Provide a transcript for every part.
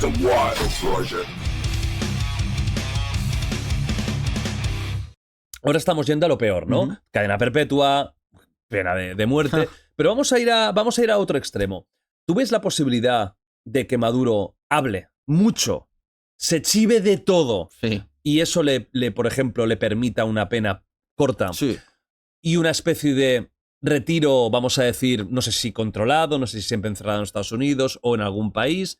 the wild version. Ahora estamos yendo a lo peor, ¿no? Cadena perpetua, pena de muerte. Pero vamos a ir a otro extremo. ¿Tú ves la posibilidad de que Maduro hable mucho, se chive de todo, y eso por ejemplo, le permita una pena corta y una especie de retiro, vamos a decir, no sé si controlado, no sé si siempre encerrado en Estados Unidos o en algún país?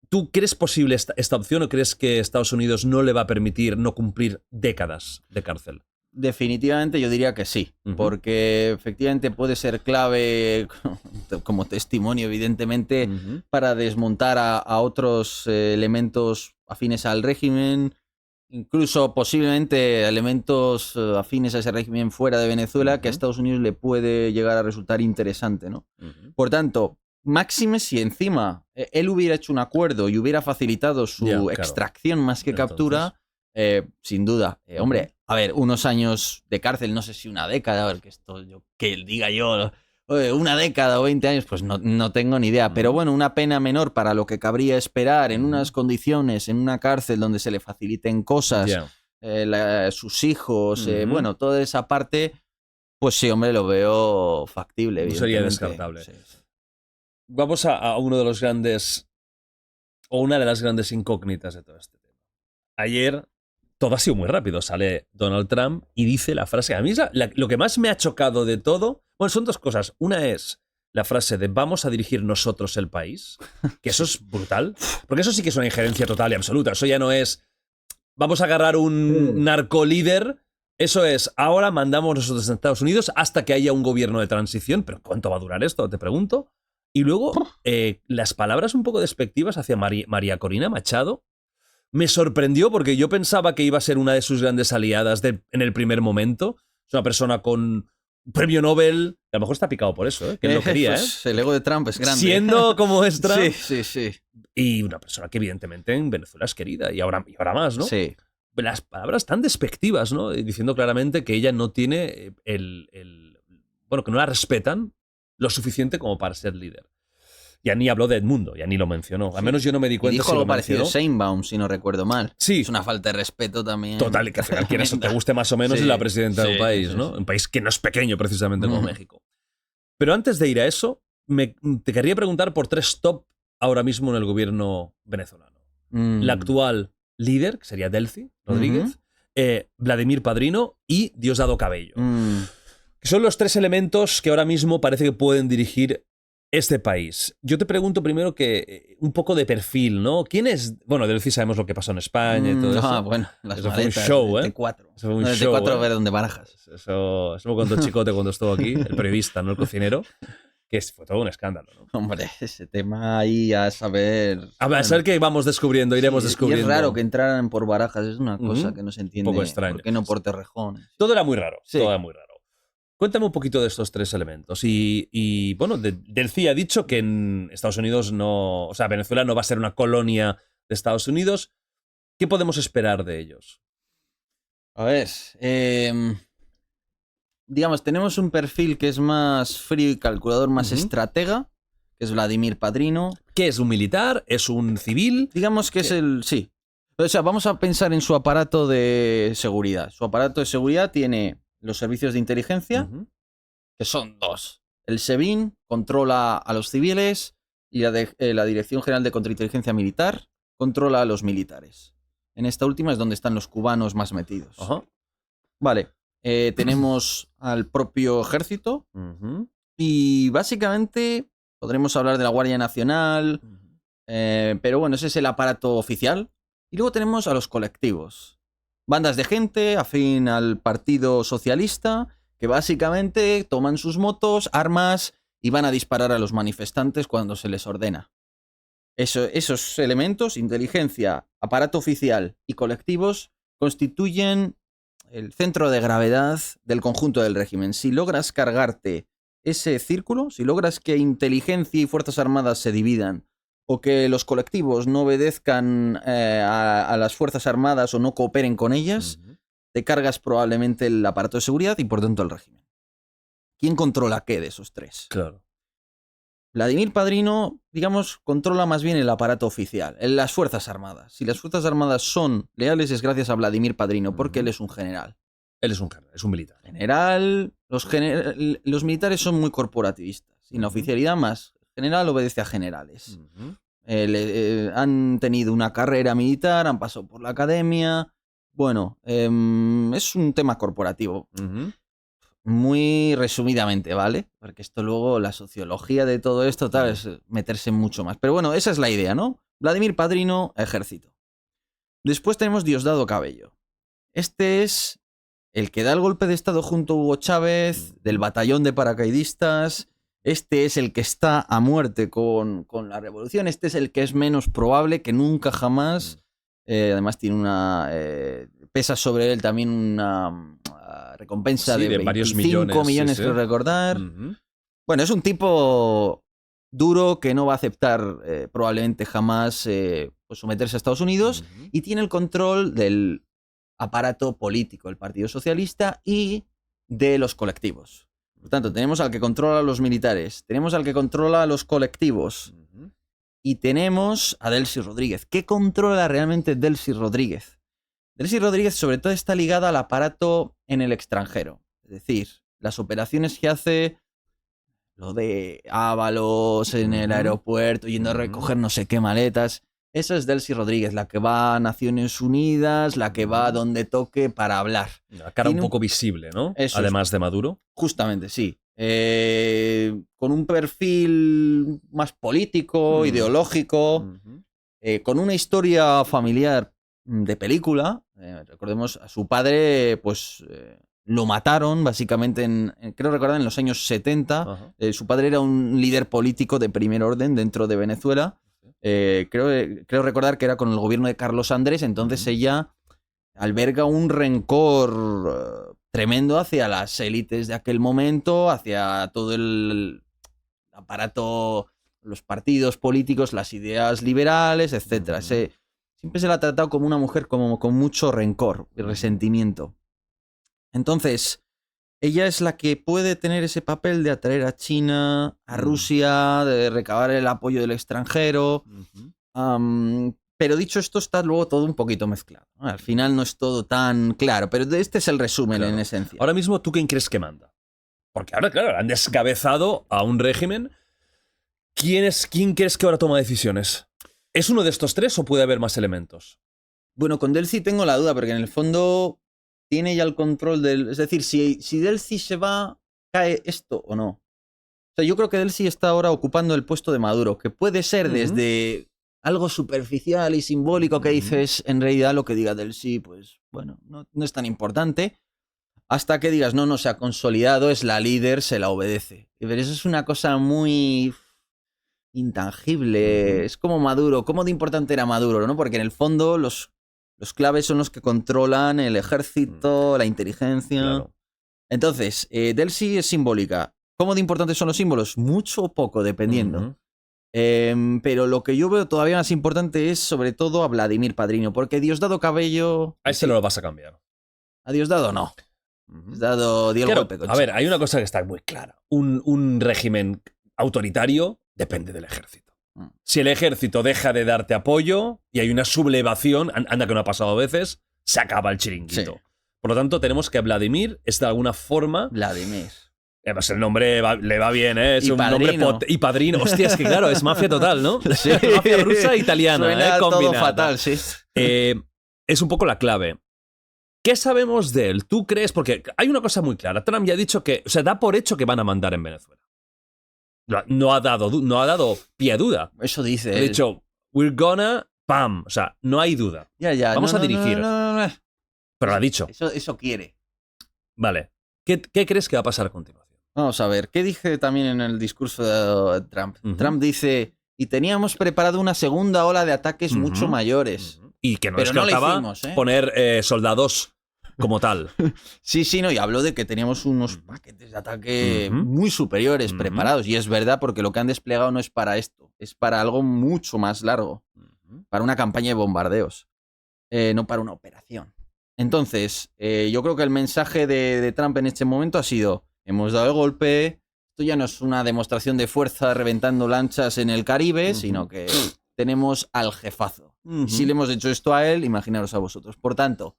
¿Tú crees posible esta opción o crees que Estados Unidos no le va a permitir no cumplir décadas de cárcel? Definitivamente yo diría que sí, porque efectivamente puede ser clave como testimonio, evidentemente, para desmontar a otros elementos afines al régimen, incluso posiblemente elementos afines a ese régimen fuera de Venezuela, que a Estados Unidos le puede llegar a resultar interesante, ¿no? Por tanto, máxime si encima él hubiera hecho un acuerdo y hubiera facilitado su extracción más que captura, sin duda. Hombre, a ver, unos años de cárcel, no sé si una década, a ver, que diga yo, una década o 20 años, pues no tengo ni idea. Pero bueno, una pena menor para lo que cabría esperar en unas condiciones, en una cárcel donde se le faciliten cosas, sus hijos, bueno, toda esa parte, pues sí, hombre, lo veo factible. No sería descartable. Sí. Vamos a uno de los grandes, o una de las grandes incógnitas de todo este tema. Ayer todo ha sido muy rápido. Sale Donald Trump y dice la frase. A mí lo que más me ha chocado de todo, bueno, son dos cosas. Una es la frase de vamos a dirigir nosotros el país, que eso es brutal, porque eso sí que es una injerencia total y absoluta. Eso ya no es vamos a agarrar un narcolíder. Eso es, ahora mandamos nosotros a Estados Unidos hasta que haya un gobierno de transición. ¿Pero cuánto va a durar esto? Te pregunto. Y luego, las palabras un poco despectivas hacia María Corina Machado me sorprendió porque yo pensaba que iba a ser una de sus grandes aliadas en el primer momento. Es una persona con un premio Nobel. A lo mejor está picado por eso, que él lo quería. Pues, el ego de Trump es grande. Siendo como es Trump. Sí. Y una persona que evidentemente en Venezuela es querida y ahora más, ¿no? Sí. Las palabras tan despectivas, ¿no? Diciendo claramente que ella no tiene bueno, que no la respetan lo suficiente como para ser líder. Ya ni habló de Edmundo, ya ni lo mencionó. Al menos yo no me di cuenta. Y dijo si algo lo parecido a mencionó. Sheinbaum, si no recuerdo mal. Sí. Es una falta de respeto también. Total, y que al final quien te guste más o menos es la presidenta de un país, ¿no? Un país que no es pequeño precisamente como México. Pero antes de ir a eso, te querría preguntar por 3 top ahora mismo en el gobierno venezolano. La actual líder, que sería Delcy Rodríguez, Vladimir Padrino y Diosdado Cabello. Que son los 3 elementos que ahora mismo parece que pueden dirigir este país. Yo te pregunto primero que un poco de perfil, ¿no? ¿Quién es? Bueno, Delcy sabemos lo que pasó en España y todo eso. Bueno, las eso maletas, fue un show, de T4. Eso fue un no, de show, T4 a ver dónde barajas. Eso me contó Chicote cuando estuvo aquí, el periodista, no el cocinero, que fue todo un escándalo, ¿no? Hombre, ese tema ahí a saber... A saber que vamos descubriendo, iremos descubriendo. Y es raro que entraran por barajas, es una cosa que no se entiende. Un poco extraño. ¿Por qué no por Torrejón? Todo era muy raro, Sí. todo era muy raro. Cuéntame un poquito de estos 3 elementos. Y bueno, Delcy ha dicho que en Estados Unidos no... O sea, Venezuela no va a ser una colonia de Estados Unidos. ¿Qué podemos esperar de ellos? A ver... digamos, tenemos un perfil que es más frío y calculador, más estratega, que es Vladimir Padrino. ¿Qué es un militar? ¿Es un civil? Digamos que es el... Sí. O sea, vamos a pensar en su aparato de seguridad. Su aparato de seguridad tiene los servicios de inteligencia, que son 2. El SEBIN controla a los civiles y la Dirección General de Contrainteligencia Militar controla a los militares. En esta última es donde están los cubanos más metidos. Vale. Tenemos al propio ejército y básicamente podremos hablar de la Guardia Nacional, pero bueno, ese es el aparato oficial. Y luego tenemos a los colectivos. Bandas de gente afín al Partido Socialista que básicamente toman sus motos, armas y van a disparar a los manifestantes cuando se les ordena. Esos elementos, inteligencia, aparato oficial y colectivos, constituyen el centro de gravedad del conjunto del régimen. Si logras cargarte ese círculo, si logras que inteligencia y fuerzas armadas se dividan, o que los colectivos no obedezcan a las fuerzas armadas o no cooperen con ellas, te cargas probablemente el aparato de seguridad y por tanto el régimen. ¿Quién controla qué de esos 3? Claro. Vladimir Padrino, digamos, controla más bien el aparato oficial, en las Fuerzas Armadas. Si las Fuerzas Armadas son leales es gracias a Vladimir Padrino, porque él es un general. Él es un general, es un militar. General, los militares son muy corporativistas. Y en la oficialidad más, general obedece a generales. Han tenido una carrera militar, han pasado por la academia. Bueno, es un tema corporativo. Muy resumidamente, ¿vale? Porque esto luego, la sociología de todo esto, tal, es meterse mucho más. Pero bueno, esa es la idea, ¿no? Vladimir Padrino, ejército. Después tenemos Diosdado Cabello. Este es el que da el golpe de estado junto a Hugo Chávez, del batallón de paracaidistas. Este es el que está a muerte con la revolución. Este es el que es menos probable, que nunca jamás. Además tiene una... pesa sobre él también una recompensa de varios 25 millones, sí. creo recordar. Bueno, es un tipo duro que no va a aceptar probablemente jamás pues someterse a Estados Unidos y tiene el control del aparato político, el Partido Socialista y de los colectivos. Por tanto, tenemos al que controla a los militares, tenemos al que controla a los colectivos y tenemos a Delcy Rodríguez. ¿Qué controla realmente Delcy Rodríguez? Delcy Rodríguez sobre todo está ligada al aparato en el extranjero. Es decir, las operaciones que hace, lo de Ábalos en el aeropuerto, yendo a recoger no sé qué maletas. Esa es Delcy Rodríguez, la que va a Naciones Unidas, la que va a donde toque para hablar. La cara un poco visible, ¿no? Eso además de Maduro. Justamente, sí. Con un perfil más político, ideológico, con una historia familiar de película. Recordemos, a su padre, pues lo mataron básicamente creo recordar, en los años 70. Su padre era un líder político de primer orden dentro de Venezuela. Creo recordar que era con el gobierno de Carlos Andrés, entonces ella alberga un rencor tremendo hacia las élites de aquel momento, hacia todo el aparato, los partidos políticos, las ideas liberales, etc. Siempre se la ha tratado como una mujer con mucho rencor y resentimiento. Entonces, ella es la que puede tener ese papel de atraer a China, a Rusia, de recabar el apoyo del extranjero. Pero dicho esto, está luego todo un poquito mezclado, ¿no? Al final no es todo tan claro, pero este es el resumen en esencia. Ahora mismo, ¿tú quién crees que manda? Porque ahora, claro, han descabezado a un régimen. ¿Quién crees que ahora toma decisiones? ¿Es uno de estos tres o puede haber más elementos? Bueno, con Delcy tengo la duda, porque en el fondo tiene ya el control del... Es decir, si Delcy se va, ¿cae esto o no? O sea, yo creo que Delcy está ahora ocupando el puesto de Maduro, que puede ser desde algo superficial y simbólico que dices, en realidad lo que diga Delcy, pues bueno, no es tan importante, hasta que digas, no, se ha consolidado, es la líder, se la obedece. Pero eso es una cosa muy intangible, es como Maduro. ¿Cómo de importante era Maduro, no? Porque en el fondo los claves son los que controlan el ejército, la inteligencia. Claro. Entonces, Delcy es simbólica. ¿Cómo de importantes son los símbolos? Mucho o poco, dependiendo. Pero lo que yo veo todavía más importante es sobre todo a Vladimir Padrino, porque Diosdado Cabello... A ese no lo vas a cambiar. A Diosdado no. Diosdado dio el golpe con a ver, hay una cosa que está muy clara. Un régimen autoritario depende del ejército. Si el ejército deja de darte apoyo y hay una sublevación, anda que no ha pasado a veces, se acaba el chiringuito. Sí. Por lo tanto, tenemos que Vladimir es de alguna forma... Vladimir. Pues el nombre le va bien, ¿eh? Es un nombre y padrino. Hostia, es que claro, es mafia total, ¿no? Sí. Mafia rusa e italiana. Suena todo fatal, sí. Es un poco la clave. ¿Qué sabemos de él? ¿Tú crees? Porque hay una cosa muy clara. Trump ya ha dicho que... O sea, da por hecho que van a mandar en Venezuela. No ha dado pie a duda. Eso dice. Ha dicho, we're gonna... ¡Pam! O sea, no hay duda. Ya. Vamos a dirigir. No. Pero lo ha dicho. Eso quiere. Vale. ¿Qué crees que va a pasar a continuación? Vamos a ver. ¿Qué dije también en el discurso de Trump? Trump dice, y teníamos preparado una segunda ola de ataques mucho mayores. Y que no descartaba poner soldados como tal. Sí, no, y habló de que teníamos unos paquetes de ataque muy superiores preparados. Y es verdad, porque lo que han desplegado no es para esto, es para algo mucho más largo. Para una campaña de bombardeos, no para una operación. Entonces, yo creo que el mensaje de Trump en este momento ha sido, hemos dado el golpe, esto ya no es una demostración de fuerza reventando lanchas en el Caribe, sino que tenemos al jefazo. Y si le hemos hecho esto a él, imaginaros a vosotros. Por tanto,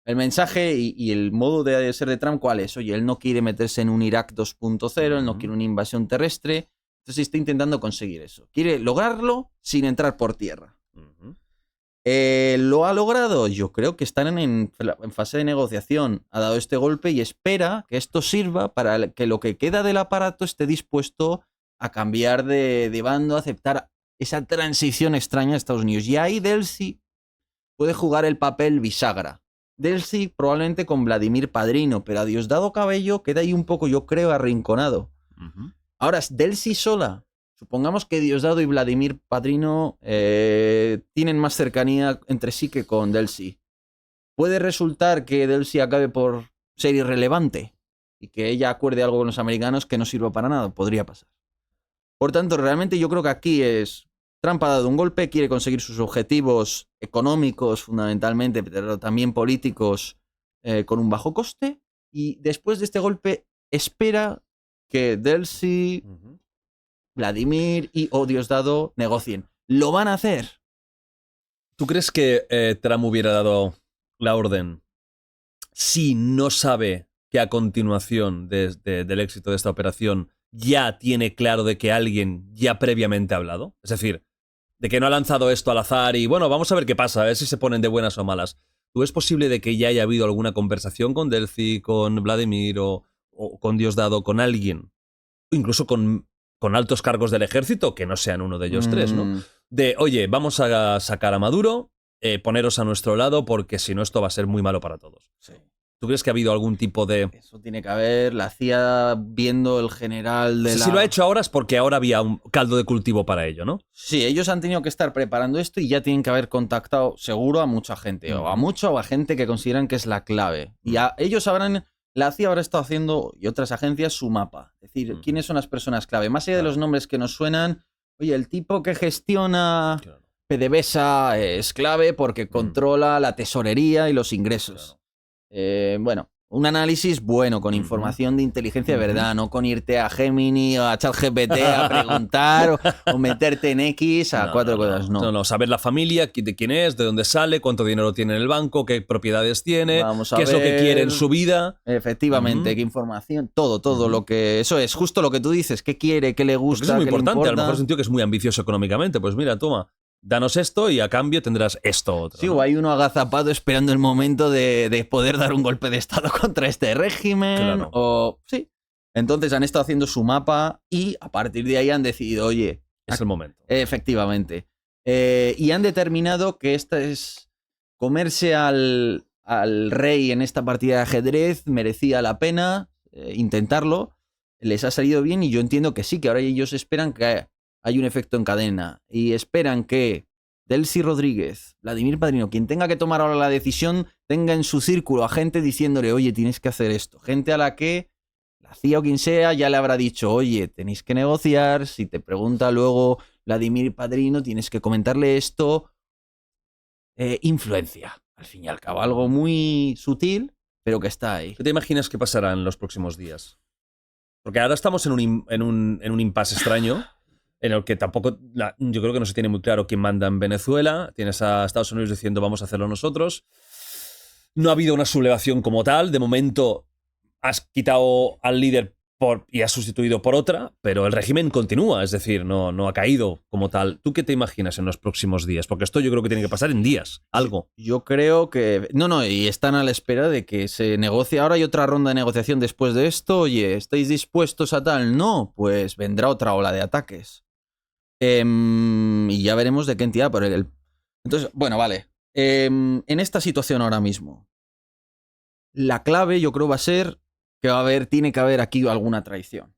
el mensaje y el modo de ser de Trump, ¿cuál es? Oye, él no quiere meterse en un Irak 2.0, él no quiere una invasión terrestre, entonces está intentando conseguir eso. Quiere lograrlo sin entrar por tierra. ¿Lo ha logrado? Yo creo que están en fase de negociación. Ha dado este golpe y espera que esto sirva para que lo que queda del aparato esté dispuesto a cambiar de bando, a aceptar esa transición extraña a Estados Unidos. Y ahí Delcy puede jugar el papel bisagra. Delcy probablemente con Vladimir Padrino, pero a Diosdado Cabello queda ahí un poco, yo creo, arrinconado. Ahora, Delcy sola. Supongamos que Diosdado y Vladimir Padrino tienen más cercanía entre sí que con Delcy. Puede resultar que Delcy acabe por ser irrelevante y que ella acuerde algo con los americanos que no sirva para nada. Podría pasar. Por tanto, realmente yo creo que aquí es... Trump ha dado un golpe, quiere conseguir sus objetivos económicos fundamentalmente, pero también políticos con un bajo coste. Y después de este golpe espera que Delcy... Vladimir y Diosdado negocien. ¿Lo van a hacer? ¿Tú crees que Trump hubiera dado la orden si no sabe que a continuación del éxito de esta operación ya tiene claro de que alguien ya previamente ha hablado? Es decir, de que no ha lanzado esto al azar y bueno, vamos a ver qué pasa, a ver si se ponen de buenas o malas. ¿Tú es posible de que ya haya habido alguna conversación con Delcy, con Vladimir o con Diosdado, con alguien? Incluso con altos cargos del ejército, que no sean uno de ellos tres, ¿no? De, oye, vamos a sacar a Maduro, poneros a nuestro lado, porque si no esto va a ser muy malo para todos. Sí. ¿Tú crees que ha habido algún tipo de...? Eso tiene que haber, la CIA viendo el general de Si lo ha hecho ahora es porque ahora había un caldo de cultivo para ello, ¿no? Sí, ellos han tenido que estar preparando esto y ya tienen que haber contactado seguro a mucha gente, o a mucha o a gente que consideran que es la clave. Y ellos habrán... La CIA habrá estado haciendo, y otras agencias, su mapa. Es decir, ¿quiénes son las personas clave? Más allá de los nombres que nos suenan, oye, el tipo que gestiona PDVSA es clave porque controla la tesorería y los ingresos. Bueno, un análisis bueno, con información de inteligencia de verdad, no con irte a Gemini o a ChatGPT a preguntar o meterte en X a cuatro cosas, no. No, saber la familia, de quién es, de dónde sale, cuánto dinero tiene en el banco, qué propiedades tiene, qué es lo que quiere en su vida. Efectivamente, qué información, todo lo que... Eso es, justo lo que tú dices, qué quiere, qué le gusta, porque eso es muy qué importante, le importa. a lo mejor es un tío que es muy ambicioso económicamente, pues mira, toma, danos esto y a cambio tendrás esto otro. Sí, ¿no? o hay uno agazapado esperando el momento de poder dar un golpe de estado contra este régimen. Claro. O sí. Entonces han estado haciendo su mapa y a partir de ahí han decidido, oye... Es el momento. Efectivamente. Y han determinado que esta es... Comerse al rey en esta partida de ajedrez merecía la pena intentarlo. Les ha salido bien y yo entiendo que sí, que ahora ellos esperan que hay un efecto en cadena y esperan que Delcy Rodríguez, Vladimir Padrino, quien tenga que tomar ahora la decisión, tenga en su círculo a gente diciéndole, oye, tienes que hacer esto. Gente a la que la CIA o quien sea ya le habrá dicho, oye, tenéis que negociar, si te pregunta luego Vladimir Padrino, tienes que comentarle esto. Influencia, al fin y al cabo, algo muy sutil, pero que está ahí. ¿Qué te imaginas que pasará en los próximos días? Porque ahora estamos en un impasse extraño, en el que tampoco, yo creo que no se tiene muy claro quién manda en Venezuela. Tienes a Estados Unidos diciendo vamos a hacerlo nosotros. No ha habido una sublevación como tal. De momento has quitado al líder y has sustituido por otra, pero el régimen continúa, es decir, no ha caído como tal. ¿Tú qué te imaginas en los próximos días? Porque esto yo creo que tiene que pasar en días, algo. Yo creo que... No, y están a la espera de que se negocie. Ahora hay otra ronda de negociación después de esto. Oye, ¿estáis dispuestos a tal? No, pues vendrá otra ola de ataques. Y ya veremos de qué entidad. Entonces, bueno, vale. En esta situación ahora mismo, la clave yo creo va a ser que tiene que haber aquí alguna traición.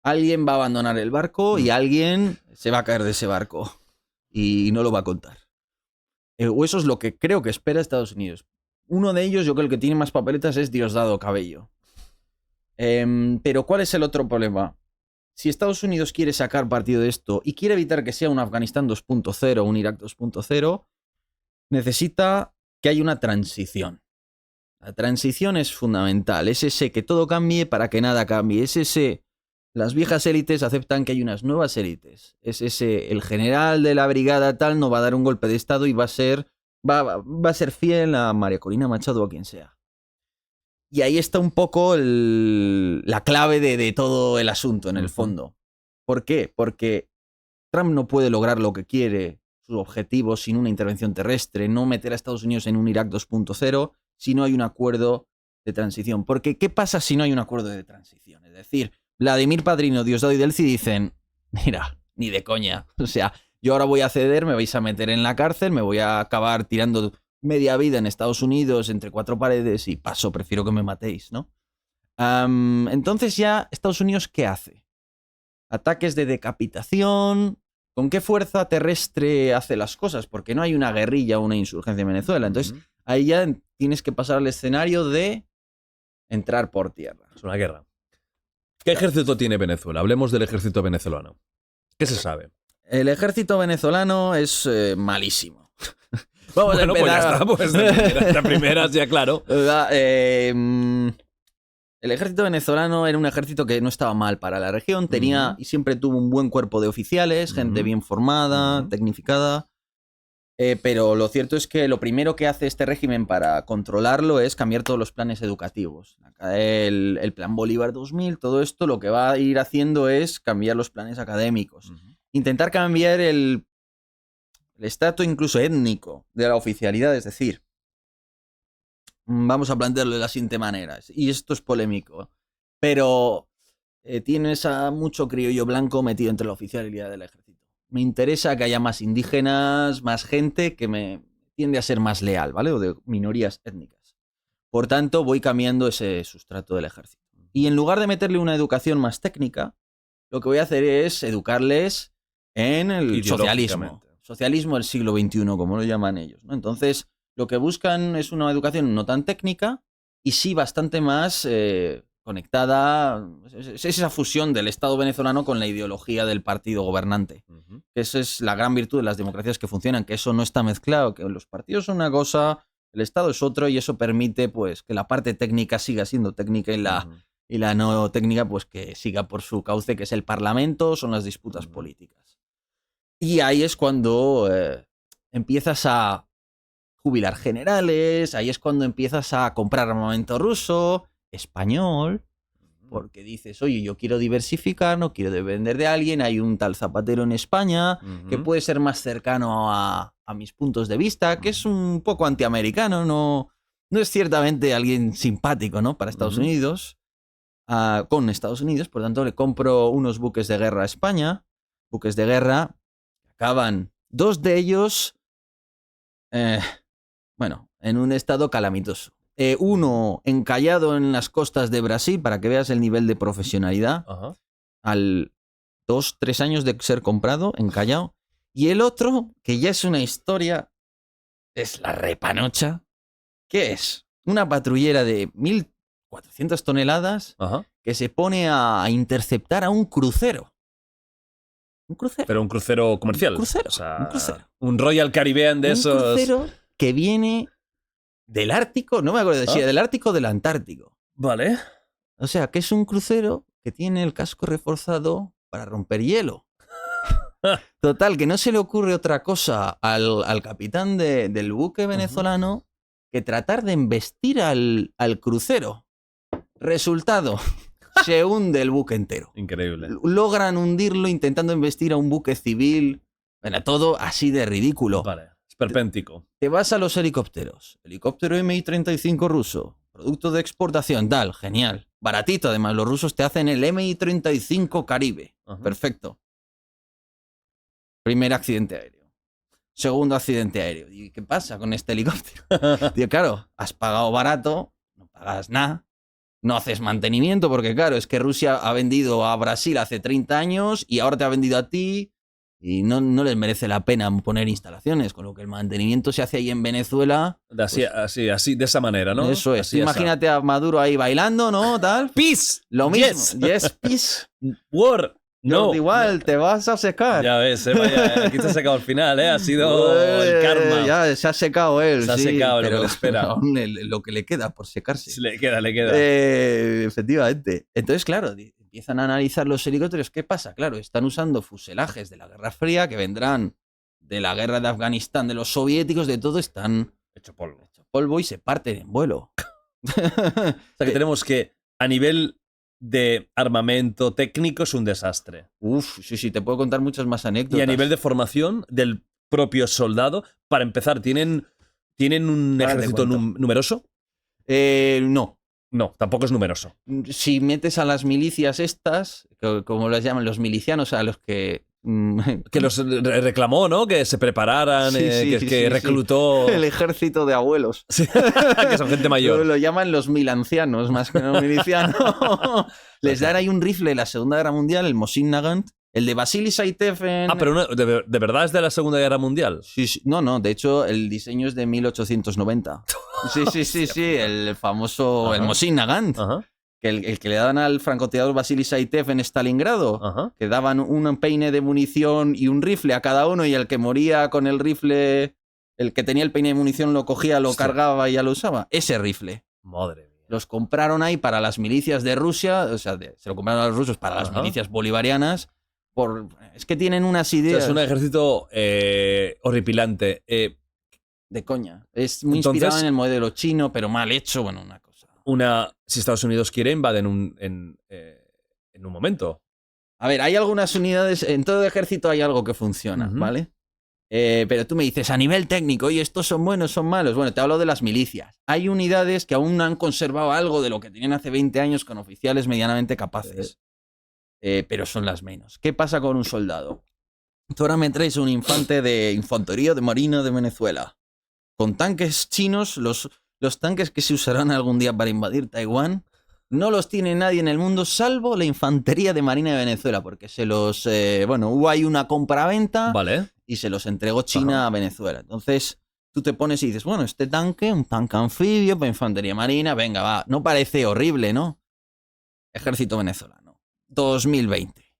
Alguien va a abandonar el barco y alguien se va a caer de ese barco y no lo va a contar. O eso es lo que creo que espera Estados Unidos. Uno de ellos, yo creo que el que tiene más papeletas es Diosdado Cabello. Pero ¿cuál es el otro problema? Si Estados Unidos quiere sacar partido de esto y quiere evitar que sea un Afganistán 2.0 o un Irak 2.0, necesita que haya una transición. La transición es fundamental. Es ese que todo cambie para que nada cambie. Es ese las viejas élites aceptan que hay unas nuevas élites. El general de la brigada tal no va a dar un golpe de estado y va a ser fiel a María Corina Machado o a quien sea. Y ahí está un poco la clave de todo el asunto, en el fondo. ¿Por qué? Porque Trump no puede lograr lo que quiere, sus objetivos, sin una intervención terrestre, no meter a Estados Unidos en un Irak 2.0, si no hay un acuerdo de transición. Porque, ¿qué pasa si no hay un acuerdo de transición? Es decir, Vladimir Padrino, Diosdado y Delci dicen, mira, ni de coña. O sea, yo ahora voy a ceder, me vais a meter en la cárcel, me voy a acabar tirando media vida en Estados Unidos entre cuatro paredes y paso, prefiero que me matéis, ¿no? Entonces ya, ¿Estados Unidos qué hace? Ataques de decapitación. ¿Con qué fuerza terrestre hace las cosas? Porque no hay una guerrilla o una insurgencia en Venezuela. Entonces, ahí ya tienes que pasar al escenario de entrar por tierra. Es una guerra. ¿Qué ejército tiene Venezuela? Hablemos del ejército venezolano. ¿Qué se sabe? El ejército venezolano es malísimo. Vamos a empezar. Pues ya está, pues de primeras ya claro. El ejército venezolano era un ejército que no estaba mal para la región, tenía y siempre tuvo un buen cuerpo de oficiales, gente bien formada, tecnificada. Pero lo cierto es que lo primero que hace este régimen para controlarlo es cambiar todos los planes educativos. El Plan Bolívar 2000, todo esto lo que va a ir haciendo es cambiar los planes académicos. Intentar cambiar el estatus incluso étnico de la oficialidad, es decir, vamos a plantearlo de la siguiente manera, y esto es polémico, pero tienes a mucho criollo blanco metido entre la oficialidad del ejército. Me interesa que haya más indígenas, más gente que me tiende a ser más leal, ¿vale? O de minorías étnicas. Por tanto, voy cambiando ese sustrato del ejército. Y en lugar de meterle una educación más técnica, lo que voy a hacer es educarles en el socialismo. Socialismo del siglo XXI, como lo llaman ellos, ¿no? Entonces, lo que buscan es una educación no tan técnica y sí bastante más conectada. Es esa fusión del Estado venezolano con la ideología del partido gobernante. Esa es la gran virtud de las democracias que funcionan, que eso no está mezclado, que los partidos son una cosa, el Estado es otro, y eso permite pues que la parte técnica siga siendo técnica y la no técnica pues que siga por su cauce, que es el Parlamento, son las disputas políticas. Y ahí es cuando empiezas a jubilar generales, ahí es cuando empiezas a comprar armamento ruso, español, porque dices, oye, yo quiero diversificar, no quiero depender de alguien, hay un tal Zapatero en España que puede ser más cercano a mis puntos de vista, que es un poco antiamericano, no es ciertamente alguien simpático, ¿no? Para Estados Unidos, con Estados Unidos, por tanto le compro unos buques de guerra a España, buques de guerra que acaban, dos de ellos, en un estado calamitoso. Uno encallado en las costas de Brasil, para que veas el nivel de profesionalidad. Al 2-3 años de ser comprado, encallado. Y el otro, que ya es una historia, es la repanocha. ¿Qué es? Una patrullera de 1.400 toneladas que se pone a interceptar a un crucero. Un crucero. Pero un crucero comercial. Un crucero. O sea, un crucero. Un Royal Caribbean de esos. Un crucero que viene del Ártico, no me acuerdo si del Ártico o del Antártico. Vale. O sea, que es un crucero que tiene el casco reforzado para romper hielo. Total, que no se le ocurre otra cosa al capitán del buque venezolano que tratar de embestir al crucero. Resultado, se hunde el buque entero. Increíble. Logran hundirlo intentando embestir a un buque civil. Bueno, todo así de ridículo. Vale, esperpéntico. Te vas a los helicópteros. Helicóptero Mi-35 ruso. Producto de exportación, tal, genial. Baratito, además, los rusos te hacen el Mi-35 Caribe. Perfecto. Primer accidente aéreo. Segundo accidente aéreo. ¿Y qué pasa con este helicóptero? Digo, claro, has pagado barato, no pagas nada, no haces mantenimiento, porque claro, es que Rusia ha vendido a Brasil hace 30 años y ahora te ha vendido a ti y no les merece la pena poner instalaciones, con lo que el mantenimiento se hace ahí en Venezuela. Así, de esa manera, ¿no? Eso es. Así, imagínate a Maduro ahí bailando, ¿no? Tal. Peace. Lo mismo. Yes, yes peace. War. No. Jordi Wild, te vas a secar. Ya ves, vaya, aquí te ha secado al final, ¿eh? Ha sido el karma. Ya, se ha secado él. Se ha secado lo que le espera. Aún lo que le queda por secarse. Le queda. Efectivamente. Entonces, claro, empiezan a analizar los helicópteros. ¿Qué pasa? Claro, están usando fuselajes de la Guerra Fría que vendrán de la guerra de Afganistán, de los soviéticos, de todo, están hecho polvo y se parten en vuelo. O sea que tenemos que, a nivel de armamento técnico, es un desastre. Sí, te puedo contar muchas más anécdotas. Y a nivel de formación del propio soldado, para empezar, ¿tienen un ejército numeroso? No. No, tampoco es numeroso. Si metes a las milicias estas, como las llaman los milicianos, a los que... Que los reclamó, ¿no? Que se prepararan, que reclutó... El ejército de abuelos. Sí. Que son gente mayor. Lo llaman los milancianos, más que los milicianos. Les dan ahí un rifle de la Segunda Guerra Mundial, el Mosin Nagant, el de Vasily Saitev en... Ah, pero ¿de verdad es de la Segunda Guerra Mundial? Sí. No, de hecho el diseño es de 1890. Sí, el famoso, el Mosin Nagant. Ajá. El que le daban al francotirador Vasily Saitev en Stalingrado, Ajá. que daban un peine de munición y un rifle a cada uno, y el que moría con el rifle, el que tenía el peine de munición lo cogía, lo cargaba y ya lo usaba. Ese rifle. Madre mía. Los compraron ahí para las milicias de Rusia, o sea, se lo compraron a los rusos para las milicias bolivarianas. Es que tienen unas ideas. O sea, es un ejército horripilante. De coña. Es muy inspirado en el modelo chino, pero mal hecho, bueno, una cosa. Si Estados Unidos quiere, invaden en un momento. A ver, hay algunas unidades, en todo ejército hay algo que funciona, ¿vale? Pero tú me dices, a nivel técnico, oye, ¿estos son buenos, son malos? Bueno, te hablo de las milicias. Hay unidades que aún han conservado algo de lo que tenían hace 20 años con oficiales medianamente capaces. Pero son las menos. ¿Qué pasa con un soldado? Tú ahora me traes un infante de infantería de marina de Venezuela. Con tanques chinos, los tanques que se usarán algún día para invadir Taiwán, no los tiene nadie en el mundo salvo la infantería de marina de Venezuela, porque hubo ahí una compraventa, vale, y se los entregó China a Venezuela. Entonces tú te pones y dices, bueno, este tanque, un tanque anfibio para infantería marina, venga, va, no parece horrible, ¿no? Ejército venezolano, 2020.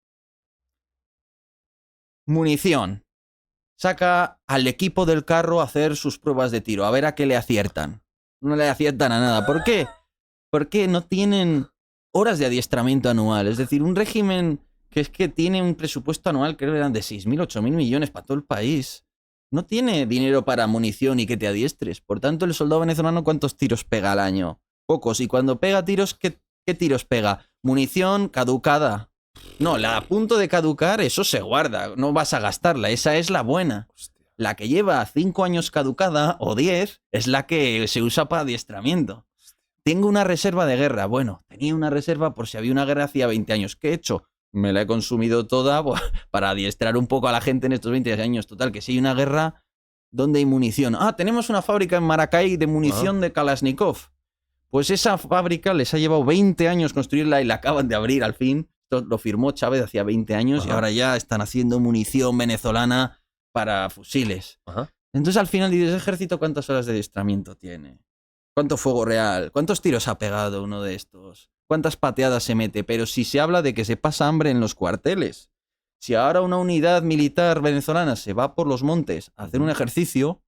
Munición. Saca al equipo del carro a hacer sus pruebas de tiro, a ver a qué le aciertan. No le aciertan a nada. ¿Por qué? Porque no tienen horas de adiestramiento anual. Es decir, un régimen que es que tiene un presupuesto anual, creo que eran de 6.000, 8.000 millones para todo el país. No tiene dinero para munición y que te adiestres. Por tanto, el soldado venezolano, ¿cuántos tiros pega al año? Pocos. Y cuando pega tiros, ¿qué tiros pega? Munición caducada. No, la a punto de caducar, eso se guarda. No vas a gastarla. Esa es la buena. La que lleva 5 años caducada, o 10, es la que se usa para adiestramiento. Tengo una reserva de guerra. Bueno, tenía una reserva por si había una guerra hacía 20 años. ¿Qué he hecho? Me la he consumido toda para adiestrar un poco a la gente en estos 20 años. Total, que si hay una guerra, ¿dónde hay munición? Ah, tenemos una fábrica en Maracay de munición de Kalashnikov. Pues esa fábrica les ha llevado 20 años construirla y la acaban de abrir al fin. Esto lo firmó Chávez hacía 20 años y ahora ya están haciendo munición venezolana para fusiles. Entonces al final dices, ejército, ¿cuántas horas de adiestramiento tiene? ¿Cuánto fuego real? ¿Cuántos tiros ha pegado uno de estos? ¿Cuántas pateadas se mete? Pero si se habla de que se pasa hambre en los cuarteles, si ahora una unidad militar venezolana se va por los montes a hacer un ejercicio,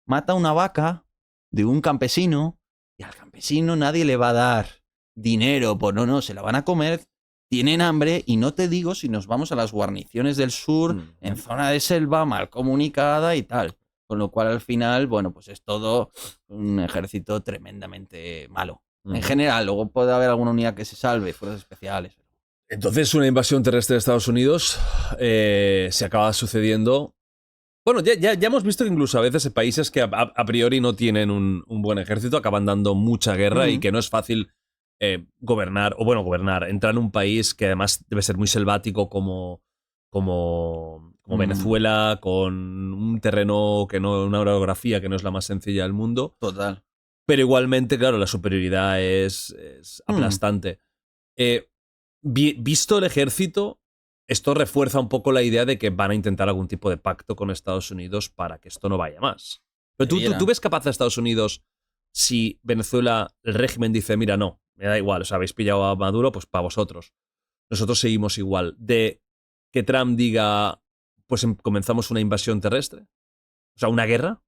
mata una vaca de un campesino y al campesino nadie le va a dar dinero, pues no, se la van a comer, tienen hambre y no te digo si nos vamos a las guarniciones del sur, en zona de selva, mal comunicada y tal. Con lo cual al final, bueno, pues es todo un ejército tremendamente malo. En general, luego puede haber alguna unidad que se salve, fuerzas especiales. Entonces una invasión terrestre de Estados Unidos se acaba sucediendo. Bueno, ya hemos visto que incluso a veces países que a priori no tienen un buen ejército acaban dando mucha guerra y que no es fácil gobernar, entrar en un país que además debe ser muy selvático como Venezuela, con un terreno una orografía que no es la más sencilla del mundo. Total. Pero igualmente, claro, la superioridad es aplastante. Visto el ejército, esto refuerza un poco la idea de que van a intentar algún tipo de pacto con Estados Unidos para que esto no vaya más. Pero ¿tú ves capaz a Estados Unidos si Venezuela, el régimen dice, mira, no, me da igual, os habéis pillado a Maduro, pues para vosotros? nosotros seguimos igual. De que Trump diga, pues comenzamos una invasión terrestre. O sea, una guerra.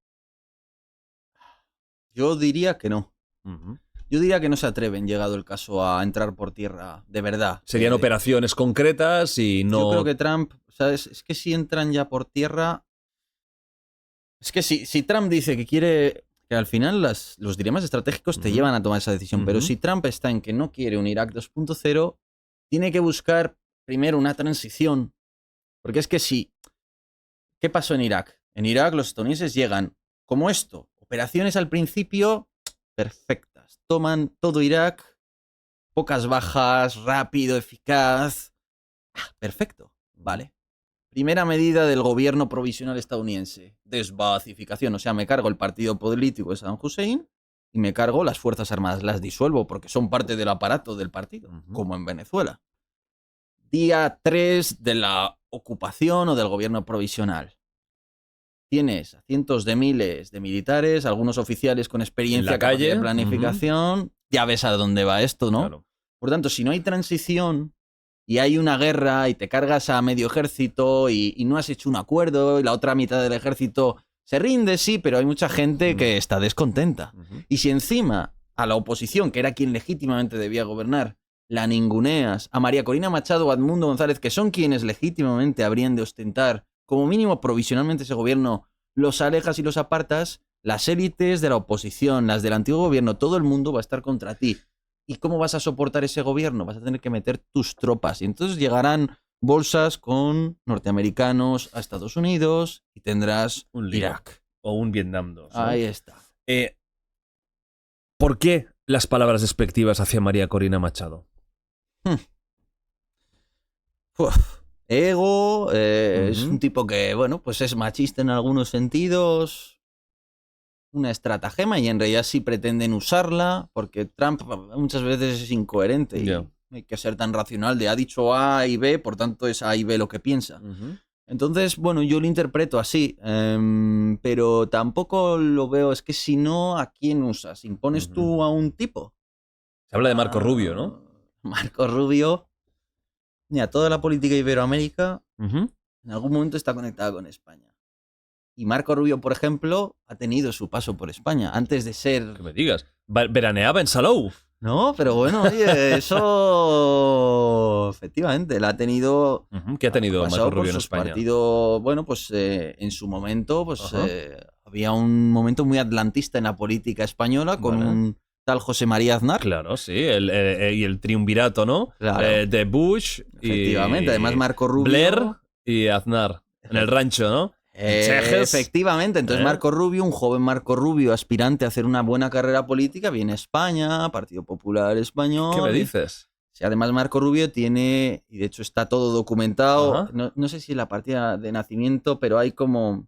Yo diría que no. Uh-huh. Yo diría que no se atreven, llegado el caso, a entrar por tierra de verdad. Serían operaciones concretas y no... Yo creo que Trump, ¿sabes? Es que si entran ya por tierra... Es que si Trump dice que quiere... Que al final los dilemas estratégicos te llevan a tomar esa decisión. Pero si Trump está en que no quiere un Irak 2.0, tiene que buscar primero una transición. Porque es que si... ¿Qué pasó en Irak? En Irak los estadounidenses llegan como esto. Operaciones al principio perfectas. Toman todo Irak, pocas bajas, rápido, eficaz. Perfecto, vale. Primera medida del gobierno provisional estadounidense. Desbacificación. O sea, me cargo el partido político de Saddam Hussein y me cargo las Fuerzas Armadas. Las disuelvo porque son parte del aparato del partido, como en Venezuela. Día 3 de la ocupación o del gobierno provisional. Tienes a cientos de miles de militares, algunos oficiales con experiencia, capacidad de planificación. Ya ves a dónde va esto, ¿no? Claro. Por tanto, si no hay transición y hay una guerra y te cargas a medio ejército y no has hecho un acuerdo y la otra mitad del ejército se rinde, sí, pero hay mucha gente que está descontenta. Y si encima a la oposición, que era quien legítimamente debía gobernar, la ninguneas, a María Corina Machado o a Edmundo González, que son quienes legítimamente habrían de ostentar como mínimo provisionalmente ese gobierno, los alejas y los apartas, las élites de la oposición, las del antiguo gobierno, todo el mundo va a estar contra ti. ¿Y cómo vas a soportar ese gobierno? Vas a tener que meter tus tropas. Y entonces llegarán bolsas con norteamericanos a Estados Unidos y tendrás un Irak. O un Vietnam 2. ¿no? Ahí está. ¿Por qué las palabras despectivas hacia María Corina Machado? Ego, es un tipo que, bueno, pues es machista en algunos sentidos, una estratagema, y en realidad sí pretenden usarla, porque Trump muchas veces es incoherente y no hay que ser tan racional de ha dicho A y B, por tanto es A y B lo que piensa. Entonces, bueno, yo lo interpreto así, pero tampoco lo veo, es que si no, ¿a quién usas? ¿Impones tú a un tipo? Se habla de Marco Rubio, ¿no? Marco Rubio. Mira, toda la política de Iberoamérica en algún momento está conectada con España. Y Marco Rubio, por ejemplo, ha tenido su paso por España antes de ser... Que me digas. Veraneaba en Salou. No, pero bueno, oye, eso... Efectivamente, la ha tenido... ¿Qué ha tenido Marco Rubio en España? Partido, bueno, pues en su momento, pues había un momento muy atlantista en la política española con un... tal José María Aznar. Claro, sí, y el triunvirato, ¿no? Claro. De Bush Efectivamente, además Marco Rubio... Blair y Aznar, en el rancho, ¿no? Efectivamente, entonces Marco Rubio, un joven Marco Rubio, aspirante a hacer una buena carrera política, viene a España, Partido Popular Español. ¿Qué me dices? Sí, además Marco Rubio tiene, y de hecho está todo documentado, no sé si en la partida de nacimiento, pero hay como... O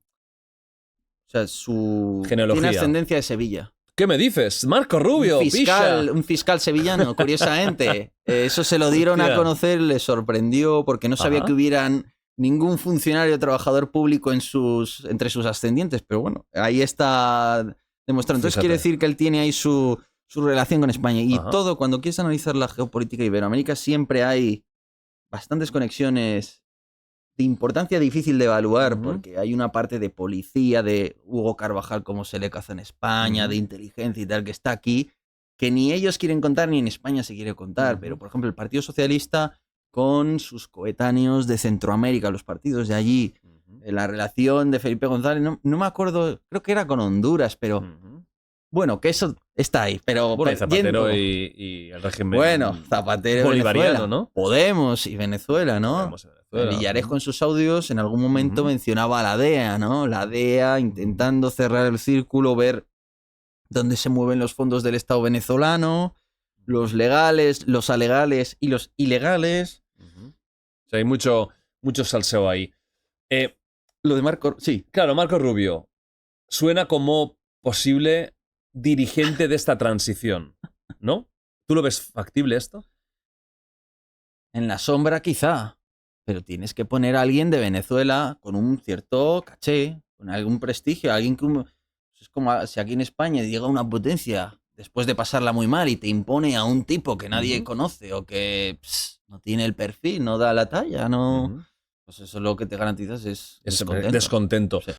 sea, su... genealogía. Tiene ascendencia de Sevilla. ¿Qué me dices? Marco Rubio, un fiscal sevillano, curiosamente. Eso se lo dieron a conocer, le sorprendió porque no sabía que hubieran ningún funcionario o trabajador público entre sus ascendientes, pero bueno, ahí está demostrado. Entonces quiere decir que él tiene ahí su relación con España. Y todo, cuando quieres analizar la geopolítica de Iberoamérica, siempre hay bastantes conexiones de importancia difícil de evaluar, porque hay una parte de policía, de Hugo Carvajal, como se le caza en España, de inteligencia y tal, que está aquí, que ni ellos quieren contar ni en España se quiere contar. Pero, por ejemplo, el Partido Socialista con sus coetáneos de Centroamérica, los partidos de allí, la relación de Felipe González, no me acuerdo, creo que era con Honduras, pero bueno, que eso está ahí. Pero bueno, Zapatero y el régimen Zapatero bolivariano, Venezuela, ¿no? Podemos y Venezuela, ¿no? Villarejo en sus audios en algún momento mencionaba a la DEA, ¿no? La DEA intentando cerrar el círculo, ver dónde se mueven los fondos del Estado venezolano, los legales, los alegales y los ilegales. O sea, hay mucho salseo ahí. Lo de Marco... Sí. Claro, Marco Rubio suena como posible dirigente de esta transición, ¿no? ¿Tú lo ves factible esto? En la sombra quizá, pero tienes que poner a alguien de Venezuela con un cierto caché, con algún prestigio, alguien que... Es como si aquí en España llega una potencia después de pasarla muy mal y te impone a un tipo que nadie conoce o que no tiene el perfil, no da la talla, no... Pues eso lo que te garantizas es descontento. Descontento. Sí.